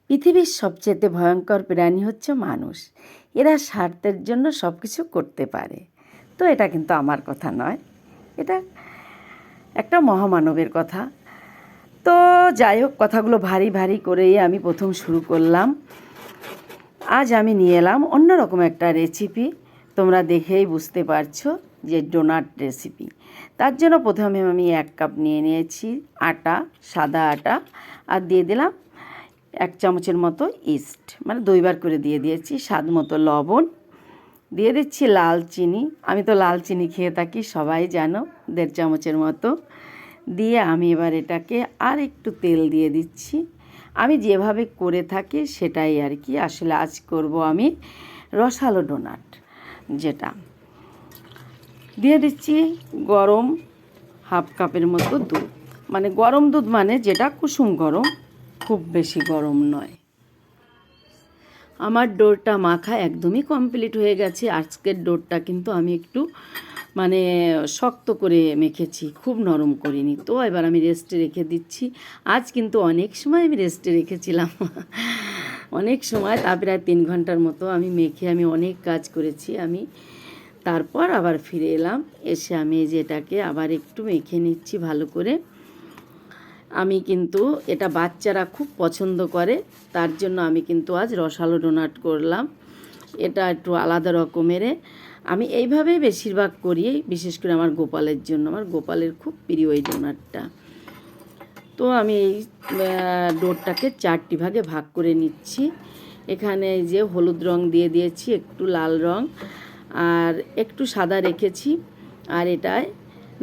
পৃথিবীর সবচেয়ে ভয়ঙ্কর প্রাণী হচ্ছে মানুষ। এরা স্বার্থের জন্য সব কিছু করতে পারে। তো এটা কিন্তু আমার কথা নয়, এটা একটা মহামানবের কথা। তো যাই হোক, কথাগুলো ভারী ভারী করেই আমি প্রথম শুরু করলাম। আজ আমি নিয়ে এলাম অন্যরকম একটা রেসিপি। তোমরা দেখেই বুঝতে পারছো যে ডোনাট রেসিপি। তার জন্য প্রথমে আমি 1 কাপ নিয়ে নিয়েছি আটা, সাদা আটা, আর দিয়ে দিলাম 1 চামচের মতো ইস্ট, মানে 2 বার করে দিয়ে দিয়েছি। স্বাদ মতো লবণ দিয়ে দিচ্ছি, লাল চিনি, আমি তো লাল চিনি খেয়ে থাকি, সবাই জানো, 1.5 চামচের মতো দিয়ে আমি এবার এটাকে আর একটু তেল দিয়ে দিচ্ছি। আমি যেভাবে করে থাকি সেটাই আর কি। আসলে আজ করব আমি রসালো ডোনাট। যেটা দিয়ে দিচ্ছি গরম 1/2 কাপের মতো দুধ, মানে গরম দুধ, মানে যেটা কুসুম গরম, খুব বেশি গরম নয়। আমার ডোরটা মাখা একদমই কমপ্লিট হয়ে গেছে। আজকের ডোরটা কিন্তু আমি একটু মানে শক্ত করে মেখেছি, খুব নরম করিনি। তো এবার আমি রেস্টে রেখে দিচ্ছি। আজ কিন্তু অনেক সময় আমি রেস্টে রেখেছিলাম, অনেক সময়, তা প্রায় 3 ঘন্টার মতো আমি মেখে আমি অনেক কাজ করেছি। আমি তারপর আবার ফিরে এলাম, এসে আমি যেটাকে আবার একটু মেখে নিচ্ছি ভালো করে। আমি কিন্তু এটা বাচ্চারা খুব পছন্দ করে, তার জন্য আমি কিন্তু আজ রসালো ডোনাট করলাম। এটা একটু আলাদা রকমের আমি এইভাবেই বেশিরভাগ করি, বিশেষ করে আমার গোপালের জন্য। আমার গোপালের খুব প্রিয় এই ডোনাটটা। তো আমি এই ডোরটাকে 4টি ভাগে ভাগ করে নিচ্ছি। এখানে এই যে হলুদ রং দিয়ে দিয়েছি, একটু লাল রং, আর একটু সাদা রেখেছি। আর এটায়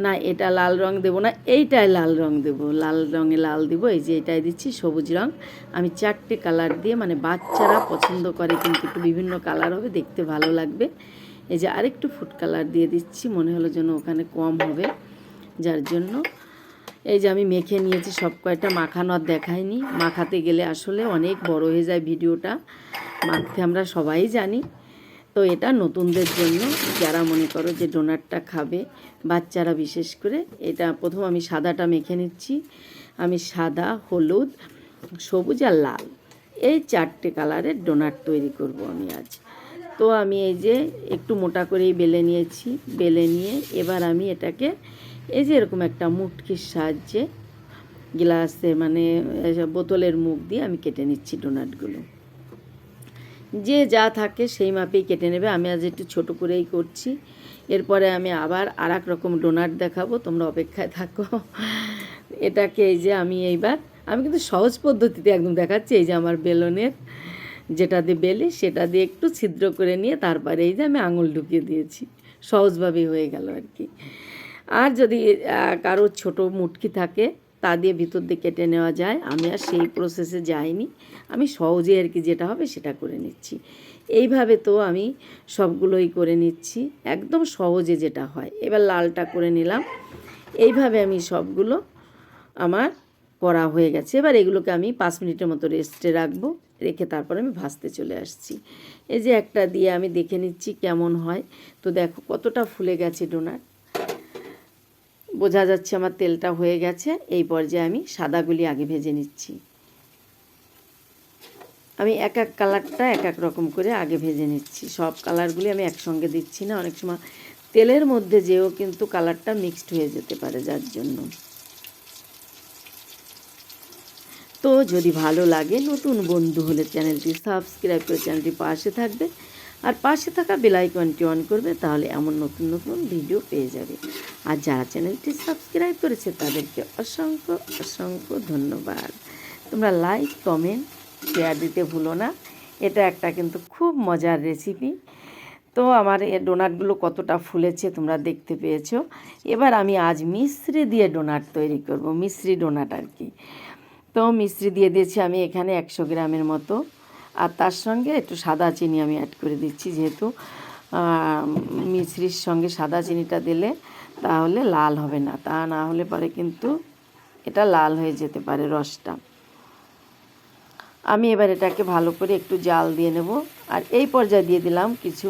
না, এটা লাল রং দেবো না, এইটায় লাল রং দেবো, লাল রঙে লাল দিব। এই যে এটাই দিচ্ছি সবুজ রং। আমি 4টে কালার দিয়ে, মানে বাচ্চারা পছন্দ করে কিন্তু একটু বিভিন্ন কালার হবে, দেখতে ভালো লাগবে। এই যে আরেকটু ফুড কালার দিয়ে দিচ্ছি, মনে হলো যেন ওখানে কম হবে, যার জন্য। এই যে আমি মেখে নিয়েছি সব কয়টা, মাখানো আর দেখাইনি। মাখাতে গেলে আসলে অনেক বড় হয়ে যায় ভিডিওটা, মাখতে আমরা সবাই জানি। তো এটা নতুনদের জন্য, যারা মনে করো যে ডোনাটটা খাবে, বাচ্চারা বিশেষ করে। এটা প্রথম আমি সাদাটা মেখে নিচ্ছি। আমি সাদা, হলুদ, সবুজ আর লাল, এই 4টে কালারের ডোনাট তৈরি করব আমি আজ। তো আমি এই যে একটু মোটা করেই বেলে নিয়েছি। বেলে নিয়ে এবার আমি এটাকে এই যে এরকম একটা মুটকির সাহায্যে, গ্লাসে মানে বোতলের মুখ দিয়ে আমি কেটে নিচ্ছি ডোনাটগুলো। যে যা থাকে সেই মাপেই কেটে নেবে। আমি আজ একটু ছোট করেই করছি। এরপরে আমি আবার আর এক রকম ডোনাট দেখাবো, তোমরা অপেক্ষায় থাকো। এটাকে এই যে আমি আমি কিন্তু সহজ পদ্ধতিতে একদম দেখাচ্ছি। এই যে আমার বেলনের যেটা দিয়ে বেলি, সেটা দিয়ে একটু ছিদ্র করে নিয়ে তারপরে এই যে আমি আঙুল ঢুকিয়ে দিয়েছি, সহজভাবেই হয়ে গেল আর কি। আর যদি কারো ছোট মুটকি থাকে, তা দিয়ে ভিতর দিয়ে কেটে নেওয়া যায়। আমি আর সেই প্রসেসে যাইনি, আমি সহজে আর কি যেটা হবে সেটা করে নিচ্ছি। এইভাবে তো আমি সবগুলোই করে নিচ্ছি, একদম সহজে যেটা হয়। এবার লালটা করে নিলাম। এইভাবে আমি সবগুলো আমার করা হয়ে গেছে। এবার এগুলোকে আমি 5 মিনিটের মতো রেস্টে রাখবো, রেখে তারপর আমি ভাজতে চলে আসছি। এই যে একটা দিয়ে আমি দেখে নিচ্ছি কেমন হয়। তো দেখো কতটা ফুলে গেছে ডোনাট, বোঝা যাচ্ছে আমার তেলটা হয়ে গেছে। এই পর্যায়ে আমি সাদাগুলি আগে ভেজে নিচ্ছি। আমি এক এক কালারটা এক এক রকম করে আগে ভেজে নিচ্ছি। সব কালারগুলি আমি একসঙ্গে দিচ্ছি না, অনেক সময় তেলের মধ্যে যেও কিন্তু কালারটা মিক্সড হয়ে যেতে পারে, যার জন্য। তো যদি ভালো লাগে, নতুন বন্ধু হলে চ্যানেলটি সাবস্ক্রাইব করে চ্যানেলটি পাশে থাকবে, আর পাশে থাকা বেল আইকনটি অন করবে, তাহলে এমন নতুন নতুন ভিডিও পেয়ে যাবে। আর যারা চ্যানেলটি সাবস্ক্রাইব করেছে তাদেরকে অসংখ্য অসংখ্য ধন্যবাদ। তোমরা লাইক, কমেন্ট, শেয়ার দিতে ভুলো না। এটা একটা কিন্তু খুব মজার রেসিপি। তো আমার এই ডোনাটগুলো কতটা ফুলেছে তোমরা দেখতে পেয়েছো। এবার আমি আজ মিশ্রি দিয়ে ডোনাট তৈরি করব, মিশ্রি ডোনাট আর কি। তো মিশ্রি দিয়ে দিয়েছি আমি এখানে 100 গ্রামের মতো, আর তার সঙ্গে একটু সাদা চিনি আমি অ্যাড করে দিচ্ছি, যেহেতু মিশ্রির সঙ্গে সাদা চিনিটা দিলে তাহলে লাল হবে না, তা না হলে পরে কিন্তু এটা লাল হয়ে যেতে পারে রসটা। আমি এবার এটাকে ভালো করে একটু জাল দিয়ে নেব। আর এই পর্যায়ে দিয়ে দিলাম কিছু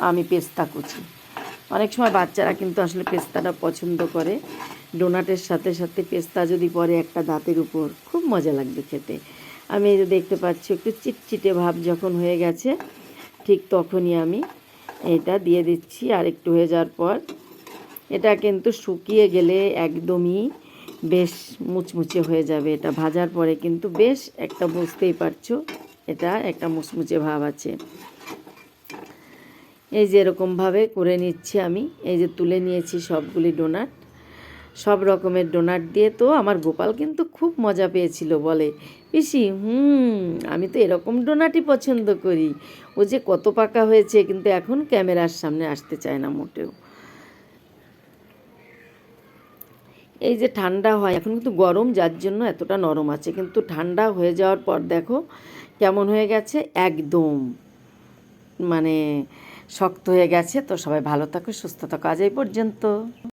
আমি পেস্তা কুচি। অনেক সময় বাচ্চারা কিন্তু আসলে পেস্তাটা পছন্দ করে। ডোনাটের সাথে সাথে পেস্তা যদি পড়ে একটা দাঁতের উপর, খুব মজা লাগবে খেতে। আমি এই যে দেখতে পাচ্ছি একটু চিটচিটে ভাব যখন হয়ে গেছে, ঠিক তখনই আমি এটা দিয়ে দিচ্ছি। আর একটু হয়ে যাওয়ার পর এটা কিন্তু শুকিয়ে গেলে একদমই বেশ মুচমুচে হয়ে যাবে। এটা ভাজার পরে কিন্তু বেশ একটা, বুঝতেই পারছো, এটা একটা মুচমুচে ভাব আছে। এই যে এরকমভাবে করে নিচ্ছি আমি। এই যে তুলে নিয়েছি সবগুলি ডোনাট। সব রকমের ডোনাট দিয়ে তো আমার গোপাল কিন্তু খুব মজা পেয়েছিল, বলে পিসি আমি তো এরকম ডোনাটই পছন্দ করি। ও যে কত পাকা হয়েছে, কিন্তু এখন ক্যামেরার সামনে আসতে চায় না মোটেও। এই যে ঠান্ডা হয়, এখন কিন্তু গরম যার জন্য এতটা নরম আছে, কিন্তু ঠান্ডা হয়ে যাওয়ার পর দেখো কেমন হয়ে গেছে, একদম মানে শক্ত হয়ে গেছে। তো সবাই ভালো থাকো, সুস্থ থাকো, আজ এই পর্যন্ত।